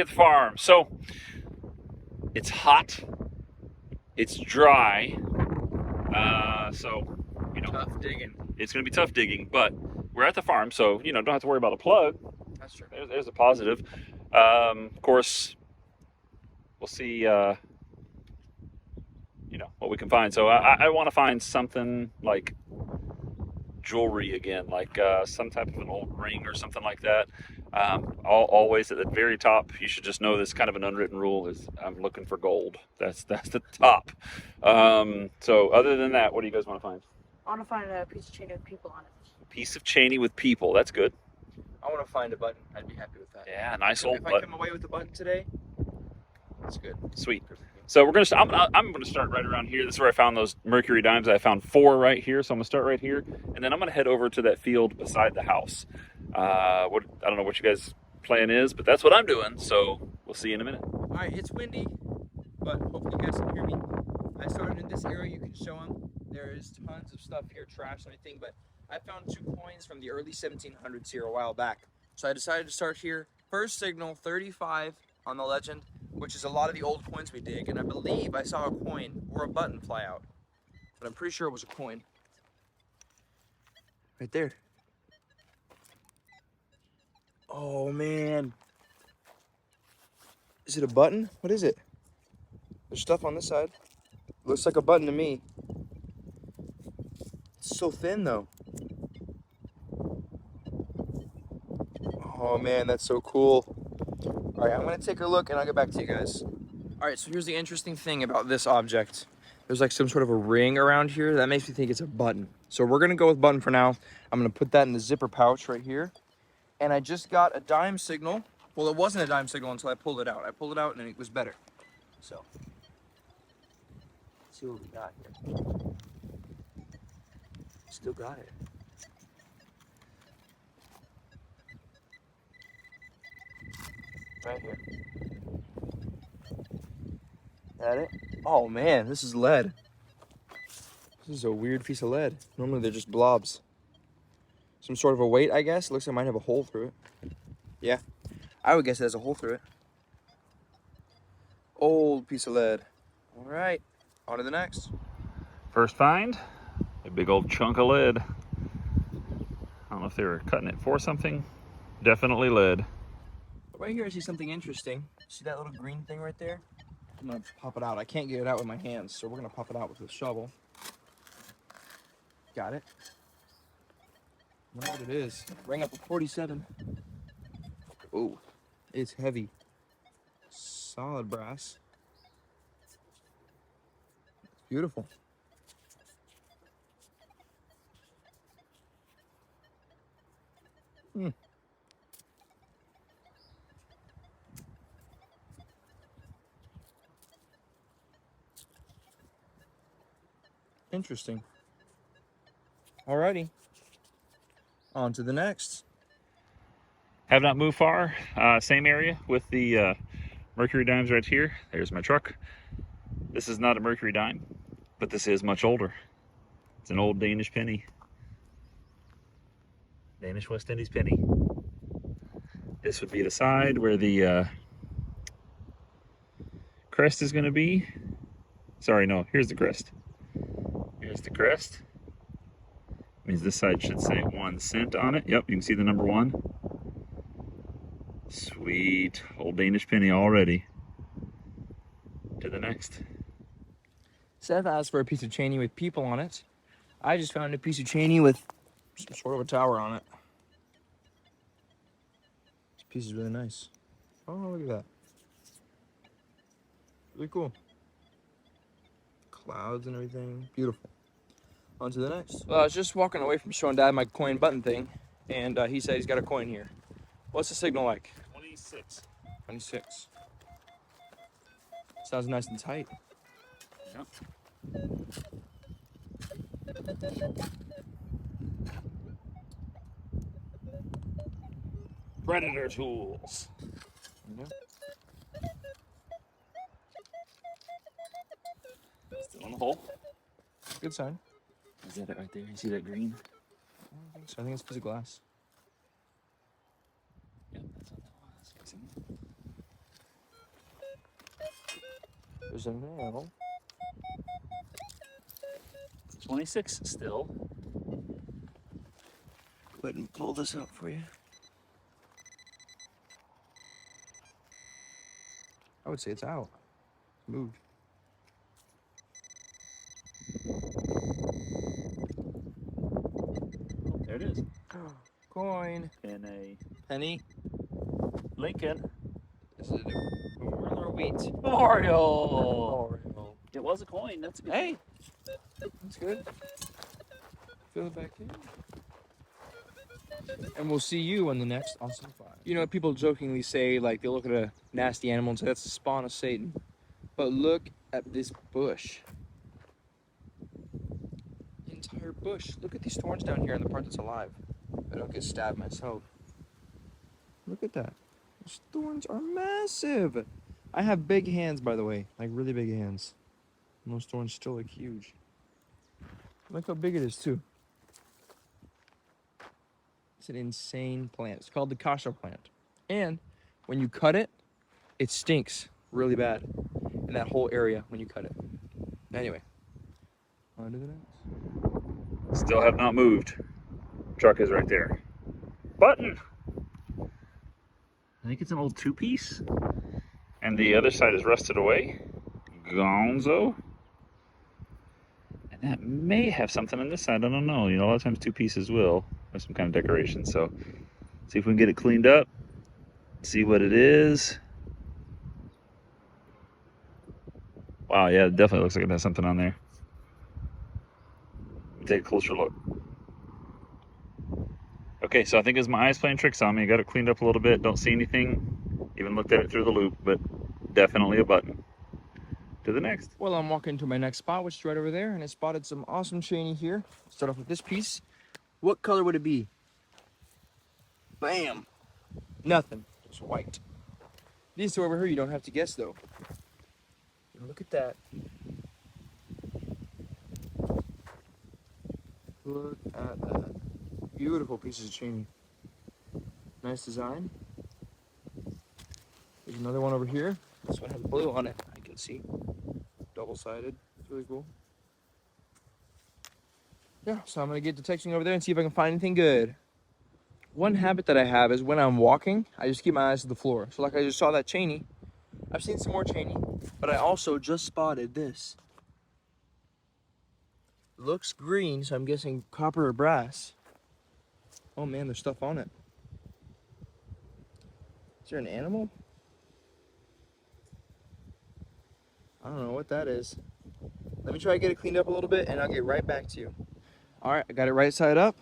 at the farm. So it's hot, it's dry, so Tough digging. it's going to be tough digging. But we're at the farm, so don't have to worry about a plug. That's true. There's a positive. Of course, we'll see. What we can find. So I want to find something like jewelry again, like some type of an old ring or something like that. Always at the very top, you should just know this kind of an unwritten rule is I'm looking for gold. That's the top. So other than that, what do you guys want to find? I want to find a piece of chain with people on it. A piece of Chaney with people. That's good. I want to find a button. I'd be happy with that. Yeah, nice So old if button. I come away with a button today, that's good. Sweet. So we're gonna. I'm gonna start right around here. This is where I found those mercury dimes. I found 4 right here, so I'm gonna start right here, and then I'm gonna head over to that field beside the house. I don't know what you guys' plan is, but that's what I'm doing. So we'll see you in a minute. All right, it's windy, but hopefully you guys can hear me. I started in this area. You can show them. There is tons of stuff here, trash and everything, but I found 2 coins from the early 1700s here a while back. So I decided to start here. First signal, 35 on the legend, which is a lot of the old coins we dig, and I believe I saw a coin or a button fly out, but I'm pretty sure it was a coin. Right there. Oh man. Is it a button? What is it? There's stuff on this side. Looks like a button to me. It's so thin though. Oh man, that's so cool. All right, I'm gonna take a look and I'll get back to you guys. All right, so here's the interesting thing about this object. There's like some sort of a ring around here that makes me think it's a button. So we're gonna go with button for now. I'm gonna put that in the zipper pouch right here. And I just got a dime signal. Well, it wasn't a dime signal until I pulled it out. I pulled it out and it was better. So, let's see what we got here. Still got it. Right here. That it? Oh man, this is lead. This is a weird piece of lead. Normally they're just blobs. Some sort of a weight, I guess. It looks like it might have a hole through it. Yeah, I would guess it has a hole through it. Old piece of lead. All right, on to the next. First find, a big old chunk of lead. I don't know if they were cutting it for something. Definitely lead. Right here I see something interesting. See that little green thing right there? I'm gonna pop it out. I can't get it out with my hands, so we're gonna pop it out with a shovel. Got it. I wonder what it is. Rang up a 47. Oh, it's heavy. Solid brass. Beautiful. Interesting. Alrighty. On to the next. Have not moved far. Same area with the mercury dimes right here. There's my truck. This is not a mercury dime, but this is much older. It's an old Danish penny. Danish West Indies penny. This would be the side where the crest is going to be. Sorry, no, here's the crest. Here's the crest. Means this side should say 1 cent on it. Yep, you can see the number 1. Sweet. Old Danish penny already. To the next. Seth asked for a piece of Chaney with people on it. I just found a piece of Chaney with some sort of a tower on it. This piece is really nice. Oh, look at that. Really cool. Clouds and everything. Beautiful. On to the next. Well, I was just walking away from showing Dad my coin button thing, and he said he's got a coin here. What's the signal like? 26. 26. Sounds nice and tight. Yep. Predator tools. Mhm. Still in the hole. Good sign. Is that it right there? You see that green? I don't think so. I think it's a piece of glass. Yep, that's what that was. Good signal. There's a male. 26 still. Go ahead and pull this out for you. I would say it's out. It's moved. There it is. Coin. In a Penny. Lincoln This is a Memorial Wheat. Memorial. Memorial. It was a coin. That's a good. Hey, that's good. Fill it back in. And we'll see you on the next Awesome 5. You know, people jokingly say, like, they look at a nasty animal and say, that's the spawn of Satan. But look at this bush. The entire bush. Look at these thorns down here in the part that's alive. I don't get stabbed myself. Look at that. Those thorns are massive. I have big hands, by the way. Like, really big hands. And those thorns still look huge. Look how big it is, too. It's an insane plant. It's called the kasha plant. And when you cut it, it stinks really bad in that whole area when you cut it. Anyway, on to the next. Still have not moved. Truck is right there. Button. I think it's an old 2-piece. And the other side is rusted away. Gonzo. And that may have something on this side. I don't know. You know, a lot of times 2 pieces will have some kind of decoration. So, see if we can get it cleaned up. See what it is. Wow, yeah, it definitely looks like it has something on there. Take a closer look. Okay, so I think it's my eyes playing tricks on me. I got it cleaned up a little bit. Don't see anything. Even looked at it through the loop, but definitely a button. To the next. Well, I'm walking to my next spot, which is right over there, and I spotted some awesome Chaney here. Start off with this piece. What color would it be? Bam! Nothing. Just white. These two over here, you don't have to guess, though. Look at that. Look at that. Beautiful pieces of Chaney. Nice design. There's another one over here. This one has blue on it, I can see. Double-sided. It's really cool. Yeah, so I'm going to get to texting over there and see if I can find anything good. One habit that I have is when I'm walking, I just keep my eyes to the floor. So like I just saw that Chaney. I've seen some more Chaney, but I also just spotted this. Looks green, so I'm guessing copper or brass. Oh man, there's stuff on it. Is there an animal? I don't know what that is. Let me try to get it cleaned up a little bit and I'll get right back to you. All right, I got it right side up.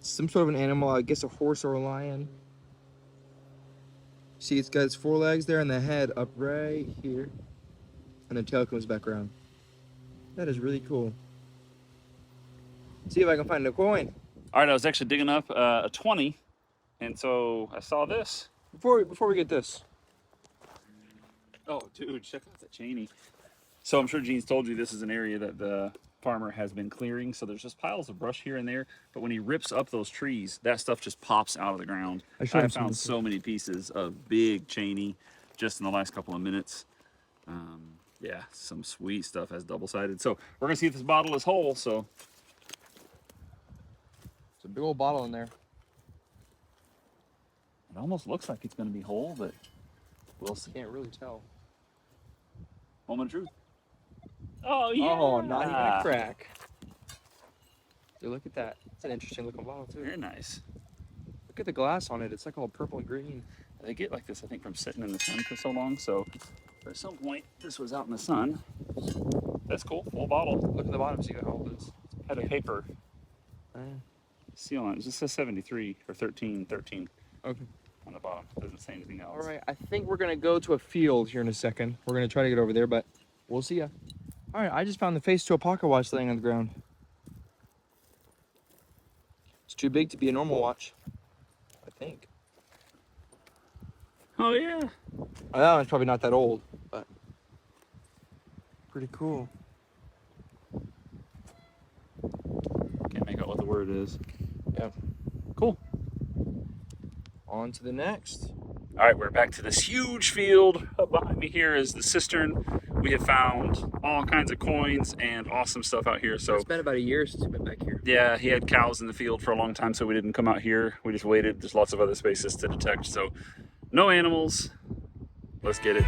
Some sort of an animal, I guess a horse or a lion. See, it's got its forelegs there and the head up right here. And the tail comes back around. That is really cool. See if I can find a coin. All right, I was actually digging up a 20, and so I saw this. Before we get this. Oh, dude, check out that Chaney. So I'm sure Gene's told you this is an area that the farmer has been clearing. So there's just piles of brush here and there. But when he rips up those trees, that stuff just pops out of the ground. I found so many pieces of big Chaney just in the last couple of minutes. Yeah, some sweet stuff has double-sided. So we're gonna see if this bottle is whole. So It's a big old bottle in there. it almost looks like it's gonna be whole, but we'll see. Can't really tell. Moment of truth. Oh yeah. Oh, not even a crack. Dude, look at that. It's an interesting looking bottle too. Very nice. Look at the glass on it. It's like all purple and green. They get like this, I think, from sitting in the sun for so long. So at some point, this was out in the sun. That's cool. Full bottle. Look at the bottom. See how old it is. Had a paper seal on it. It just says 73 or 13. Okay. On the bottom. It doesn't say anything else. All right. I think we're gonna go to a field here in a second. We're gonna try to get over there, but we'll see ya. All right. I just found the face to a pocket watch laying on the ground. It's too big to be a normal watch, I think. Oh yeah. That one's probably not that old, but pretty cool. Can't make out what the word is. Yeah. Cool. On to the next. All right, we're back to this huge field. Up behind me here is the cistern. We have found all kinds of coins and awesome stuff out here. So It's been about a year since we've been back here. yeah, he had cows in the field for a long time, so we didn't come out here. We just waited. There's lots of other spaces to detect. So no animals. Let's get it.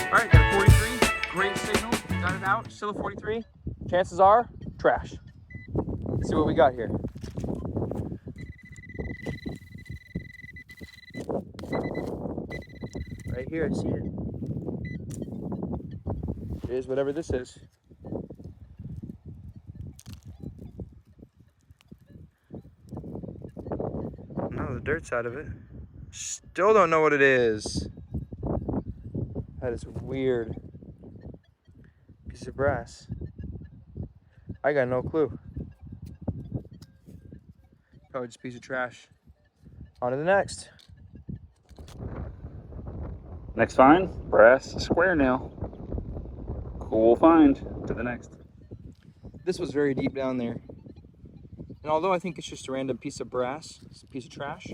All right, got a 43. Great signal. Got it out. Still a 43. Chances are trash. Let's see what we got here. Right here, I see it. It is whatever this is. No, the dirt side of it. Still don't know what it is. That is weird. Piece of brass. I got no clue. Probably just a piece of trash. On to the next. Next find, brass square nail. Cool find. To the next. This was very deep down there. And although I think it's just a random piece of brass, it's a piece of trash,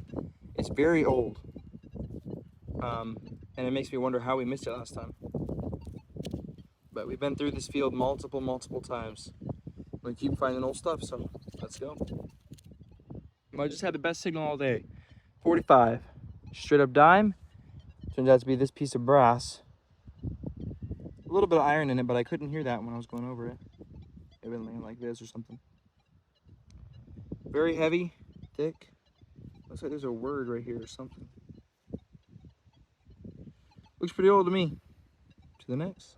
it's very old. And it makes me wonder how we missed it last time. But we've been through this field multiple times. We keep finding old stuff, so let's go. I just had the best signal all day. 45. Straight up dime. Turns out to be this piece of brass. A little bit of iron in it, but I couldn't hear that when I was going over it. It would land like this or something. Very heavy, thick. Looks like there's a word right here or something. Looks pretty old to me. To the next.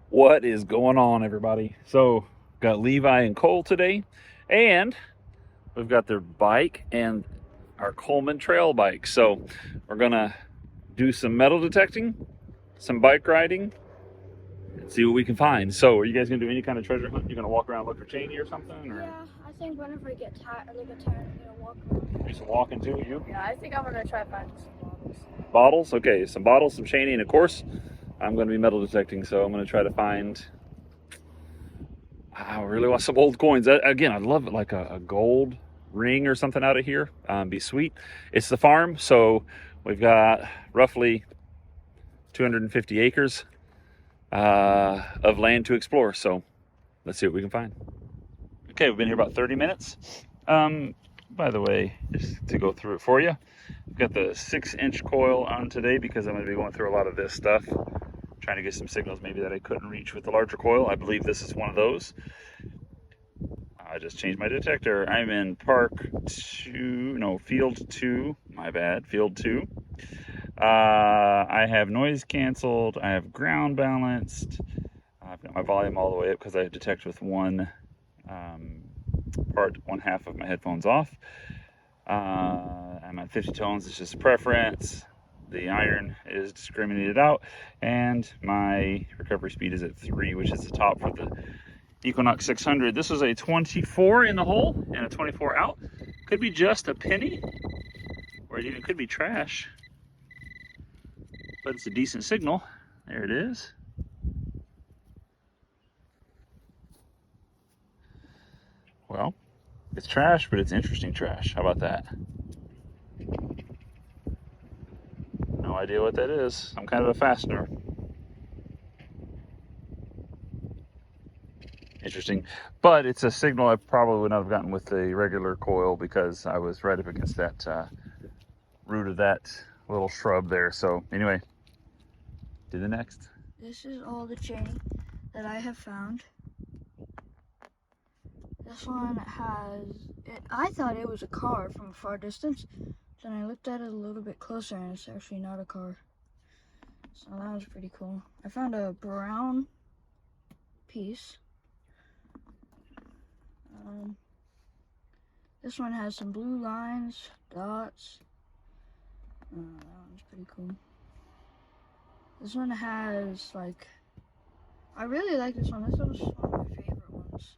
What is going on, everybody? So, got Levi and Cole today, and we've got their bike and our Coleman trail bike. So, we're gonna do some metal detecting, some bike riding, and see what we can find. So, are you guys gonna do any kind of treasure hunt? You're gonna walk around, look for Chaney or something? Or Yeah, I think whenever I get tired, I'm gonna walk around. do some walking too? You? Yeah, I think I'm gonna try finding some bottles. Bottles? Okay, some bottles, some Chaney, and of course, I'm going to be metal detecting, so I'm going to try to find. I really want some old coins. Again, I'd love like a gold ring or something out of here. Be sweet. It's the farm, so we've got roughly 250 acres of land to explore. So let's see what we can find. Okay, we've been here about 30 minutes. By the way, just to go through it for you, I've got the 6-inch coil on today because I'm going to be going through a lot of this stuff, trying to get some signals maybe that I couldn't reach with the larger coil. I believe this is one of those. I just changed my detector. I'm in field 2, my bad, field 2. I have noise canceled, I have ground balanced, I've got my volume all the way up because I detect with one half of my headphones off. I'm at 50 tones, it's just a preference. The iron is discriminated out, and my recovery speed is at 3, which is the top for the Equinox 600. This was a 24 in the hole and a 24 out. Could be just a penny, or it even could be trash, but it's a decent signal. There it is. Well, it's trash, but it's interesting trash. How about that? No idea what that is. Some kind of a fastener. Interesting. But it's a signal I probably would not have gotten with the regular coil because I was right up against that root of that little shrub there. So anyway, do the next. This is all the Chaney that I have found. This one has, I thought it was a car from a far distance. Then I looked at it a little bit closer and it's actually not a car. So that was pretty cool. I found a brown piece. This one has some blue lines, dots. That one's pretty cool. This one has like, I really like this one. This was one of my favorite ones.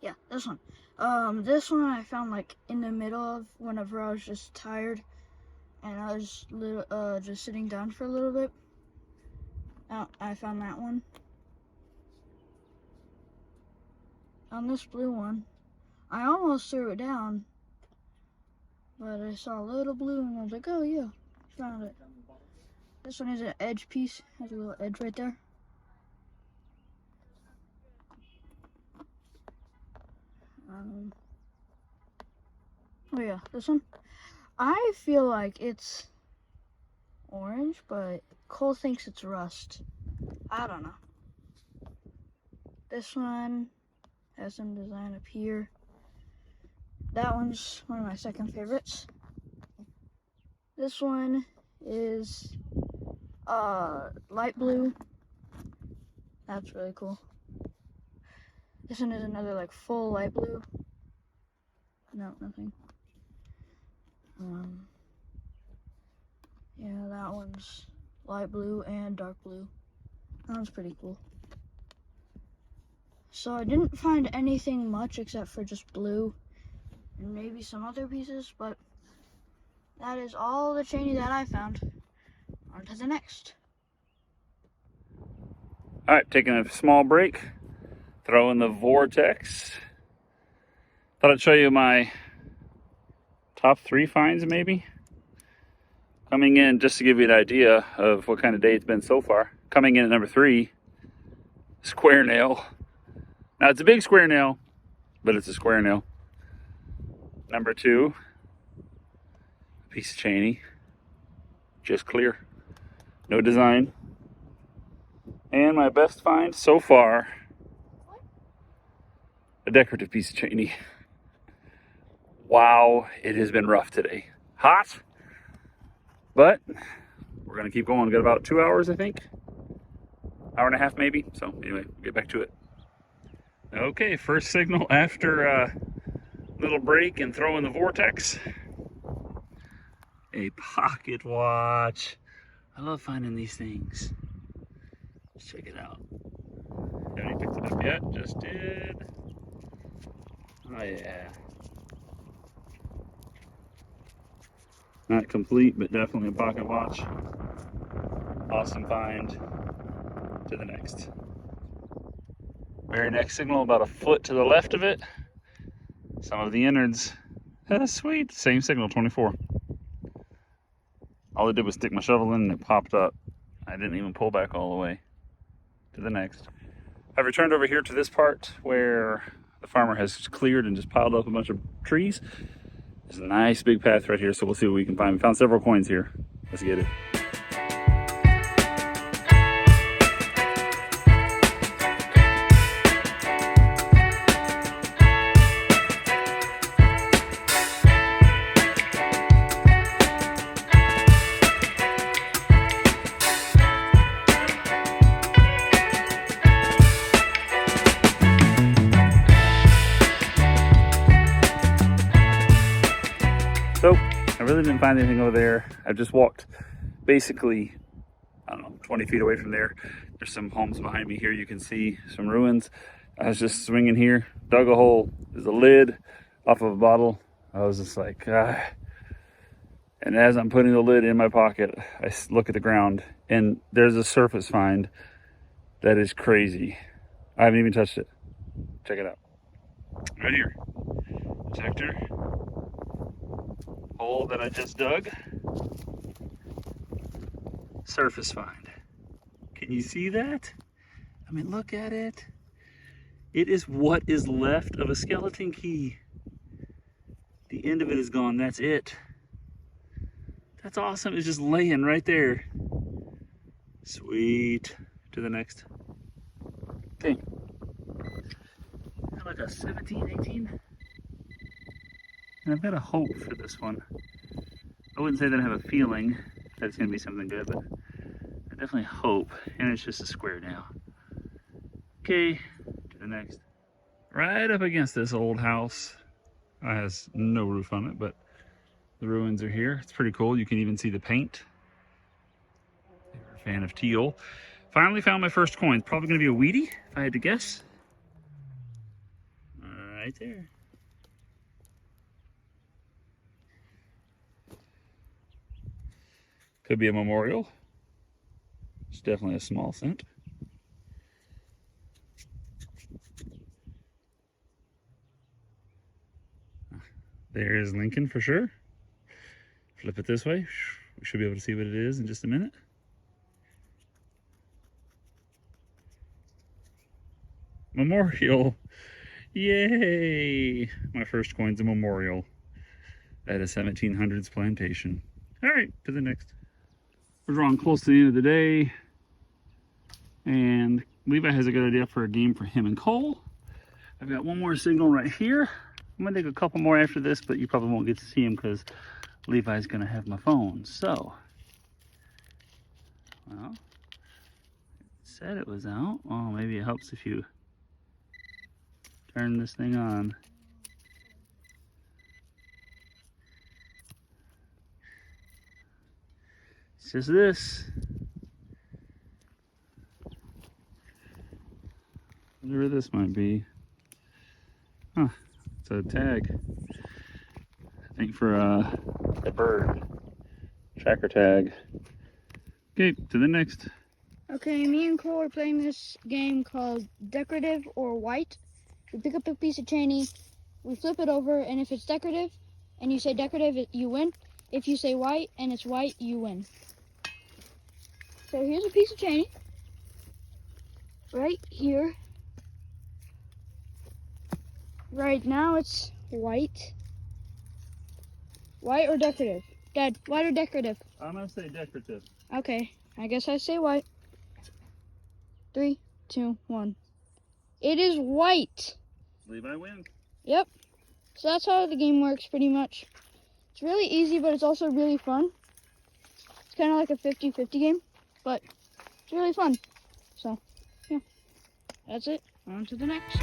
Yeah, this one. This one I found like in the middle of whenever I was just tired and I was just sitting down for a little bit. I found that one. On this blue one, I almost threw it down, but I saw a little blue and I was like, oh yeah, found it. This one is an edge piece, has a little edge right there. Oh yeah, this one. I feel like it's orange, but Cole thinks it's rust. I don't know. This one has some design up here. That one's one of my second favorites. This one is light blue. That's really cool. This one is another like full light blue. No, nothing. Yeah, that one's light blue and dark blue. That one's pretty cool. So I didn't find anything much except for just blue and maybe some other pieces, but that is all the Chaney that I found. On to the next. All right, taking a small break, throwing the vortex. Thought I'd show you my top 3 finds maybe. Coming in, just to give you an idea of what kind of day it's been so far. Coming in at number 3, square nail. Now it's a big square nail, but it's a square nail. Number 2, a piece of Chaney, just clear, no design. And my best find so far, a decorative piece of Chaney. Wow, it has been rough today. Hot, but we're gonna keep going. We've got about 2 hours, I think. Hour and a half maybe. So anyway, we'll get back to it. Okay, first signal after a little break and throwing the vortex. A pocket watch. I love finding these things. Let's check it out. Haven't picked it up yet, just did. Oh yeah. Not complete, but definitely a pocket watch. Awesome find. To the next. Very next signal, about a foot to the left of it. Some of the innards. That's sweet. Same signal, 24. All I did was stick my shovel in and it popped up. I didn't even pull back all the way. To the next. I've returned over here to this part where the farmer has cleared and just piled up a bunch of trees. There's a nice big path right here, so we'll see what we can find. We found several coins here. Let's get it. So, I really didn't find anything over there. I've just walked basically, I don't know, 20 feet away from there. There's some homes behind me here. You can see some ruins. I was just swinging here, dug a hole. There's a lid off of a bottle. I was just like, ah. And as I'm putting the lid in my pocket, I look at the ground and there's a surface find that is crazy. I haven't even touched it. Check it out. Right here. Detector. Hole that I just dug. Surface find. Can you see that? I mean, look at it. It is what is left of a skeleton key. The end of it is gone. That's it. That's awesome. It's just laying right there. Sweet. To the next. Okay. Like a 17, 18. And I've got a hope for this one. I wouldn't say that I have a feeling that it's going to be something good, but I definitely hope. And it's just a square now. Okay, to the next. Right up against this old house. It has no roof on it, but the ruins are here. It's pretty cool. You can even see the paint. If you're a fan of teal. Finally found my first coin. Probably going to be a Wheatie, if I had to guess. Right there. Could be a memorial. It's definitely a small cent. There's Lincoln for sure. Flip it this way. We should be able to see what it is in just a minute. Memorial. Yay! My first coin's a memorial at a 1700s plantation. All right, to the next. We're drawing close to the end of the day, and Levi has a good idea for a game for him and Cole. I've got one more signal right here. I'm gonna take a couple more after this, but you probably won't get to see him because Levi's gonna have my phone. So, well, it said it was out. Oh, maybe it helps if you turn this thing on. It's just this. Whatever this might be. Huh, it's a tag. I think for a bird. Tracker tag. Okay, to the next. Okay, me and Cole are playing this game called Decorative or White. We pick up a piece of Chaney, we flip it over, and if it's decorative and you say decorative, you win. If you say white and it's white, you win. So here's a piece of Chaney right here. Right now it's white. White or decorative? Dad, white or decorative? I'm gonna say decorative. Okay, I guess I say white. 3, 2, 1. It is white. Levi wins. Yep. So that's how the game works pretty much. It's really easy, but it's also really fun. It's kind of like a 50-50 game, but it's really fun. So, yeah. That's it. On to the next.